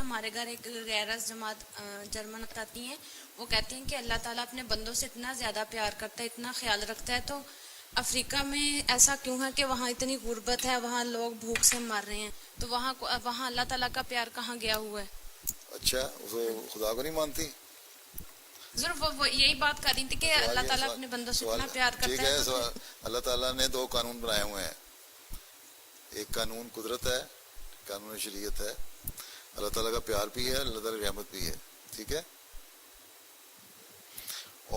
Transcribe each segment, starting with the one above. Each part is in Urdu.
ہمارے گھر ایک غیرت جماعت جرمن آتی ہیں, وہ کہتی ہیں کہ اللہ تعالیٰ اپنے بندوں سے اتنا زیادہ پیار کرتا ہے, اتنا خیال رکھتا ہے, تو افریقہ میں ایسا کیوں ہے کہ وہاں اتنی غربت ہے, وہاں لوگ بھوک سے مر رہے ہیں, تو وہاں اللہ تعالیٰ کا پیار کہاں گیا ہوا ہے؟ اچھا, وہ خدا کو نہیں مانتی؟ ضرور وہ یہی بات کر رہی تھی کہ اللہ تعالیٰ اپنے بندوں سے اتنا پیار ٹھیک کرتا ہے, ہے. تو اللہ تعالیٰ نے 2 قانون بنائے ہوئے ہیں. ایک قانون قدرت ہے, قانون شریعت ہے. اللہ تعالیٰ کا پیار بھی ہے, اللہ تعالیٰ کی رحمت بھی ہے. ٹھیک ہے.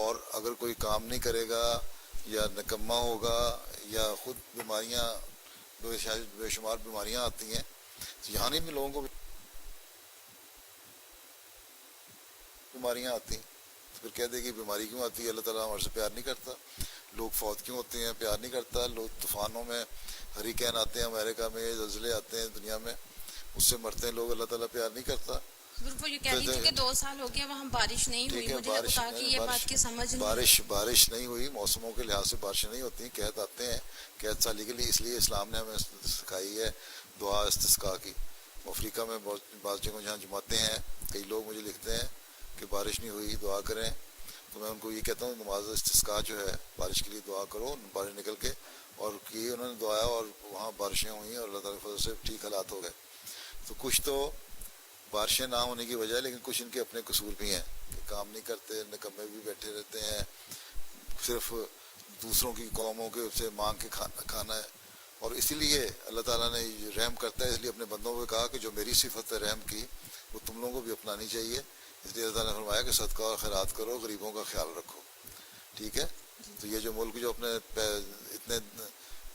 اور اگر کوئی کام نہیں کرے گا یا نکما ہوگا یا خود بیماریاں بے شمار بیماریاں آتی ہیں, تو یہاں نہیں بھی لوگوں کو بیماریاں آتی ہیں, تو پھر کہہ دے کہ بیماری کیوں آتی ہے, اللہ تعالیٰ ہمارے سے پیار نہیں کرتا. لوگ فوت کیوں ہوتے ہیں, پیار نہیں کرتا. لوگ طوفانوں میں ہریکین آتے ہیں, امریکہ میں زلزلے آتے ہیں, دنیا میں اس سے مرتے ہیں لوگ, اللہ تعالیٰ پیار نہیں کرتا. وہ یہ کہہ رہی تھی کہ 2 سال ہو گیا وہاں بارش نہیں ہوئی. مجھے لگتا کہ یہ بات کی سمجھ نہیں, بارش نہیں ہوئی. موسموں کے لحاظ سے بارشیں نہیں ہوتی. قحط آتے ہیں, قحط سالی کے لیے, اس لیے اسلام نے ہمیں سکھائی ہے دعا استسقاء کی. افریقہ میں بعض جگہوں جہاں جماعتیں ہیں, کئی لوگ مجھے لکھتے ہیں کہ بارش نہیں ہوئی, دعا کریں. تو میں ان کو یہ کہتا ہوں نماز استسقاء جو ہے, بارش کے لیے دعا کرو. بارش نکل کے, اور کی انہوں نے دعایا اور وہاں بارشیں ہوئیں اور اللہ تعالیٰ کی فضل سے ٹھیک حالات ہو گئے. تو کچھ تو بارشیں نہ ہونے کی وجہ ہے, لیکن کچھ ان کے اپنے قصور بھی ہیں کہ کام نہیں کرتے, نکمے بھی بیٹھے رہتے ہیں, صرف دوسروں کی قوموں کے سے مانگ کے کھانا ہے. اور اسی لیے اللہ تعالیٰ نے رحم کرتا ہے, اس لیے اپنے بندوں کو کہا کہ جو میری صفت ہے رحم کی, وہ تم لوگوں کو بھی اپنانی چاہیے. اس لیے اللہ تعالیٰ نے فرمایا کہ صدقہ اور خیرات کرو, غریبوں کا خیال رکھو. ٹھیک ہے. تو یہ جو ملک جو اپنے اتنے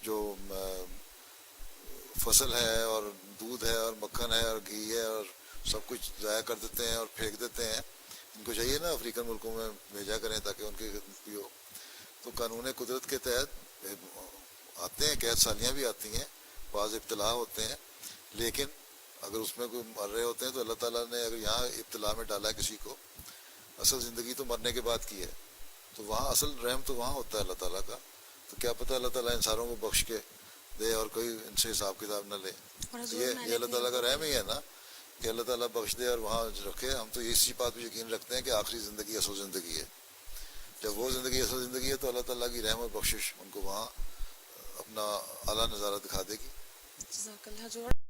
جو فصل ہے اور دودھ ہے اور مکھن ہے اور گھی ہے اور سب کچھ ضائع کر دیتے ہیں اور پھینک دیتے ہیں, ان کو چاہیے نا افریقن ملکوں میں بھیجا کریں تاکہ ان کی بھی ہو. تو قانون قدرت کے تحت آتے ہیں, قحط سالیاں بھی آتی ہیں, بعض ابتلا ہوتے ہیں, لیکن اگر اس میں کوئی مر رہے ہوتے ہیں تو اللہ تعالیٰ نے اگر یہاں ابتلا میں ڈالا ہے کسی کو, اصل زندگی تو مرنے کے بعد کی ہے, تو وہاں اصل رحم تو وہاں ہوتا ہے اللہ تعالیٰ کا. تو کیا پتہ اللہ تعالیٰ انسانوں کو بخش کے دے اور کوئی ان سے حساب کتاب نہ لے. یہ اللہ تعالیٰ کا رحم ہی ہے نا کہ اللہ تعالیٰ بخش دے اور وہاں رکھے. ہم تو اسی بات پہ یقین رکھتے ہیں کہ آخری زندگی اصل زندگی ہے. جب وہ زندگی اصل زندگی ہے تو اللہ تعالیٰ کی رحم اور بخشش ان کو وہاں اپنا اعلیٰ نظارہ دکھا دے گی. جزاک اللہ.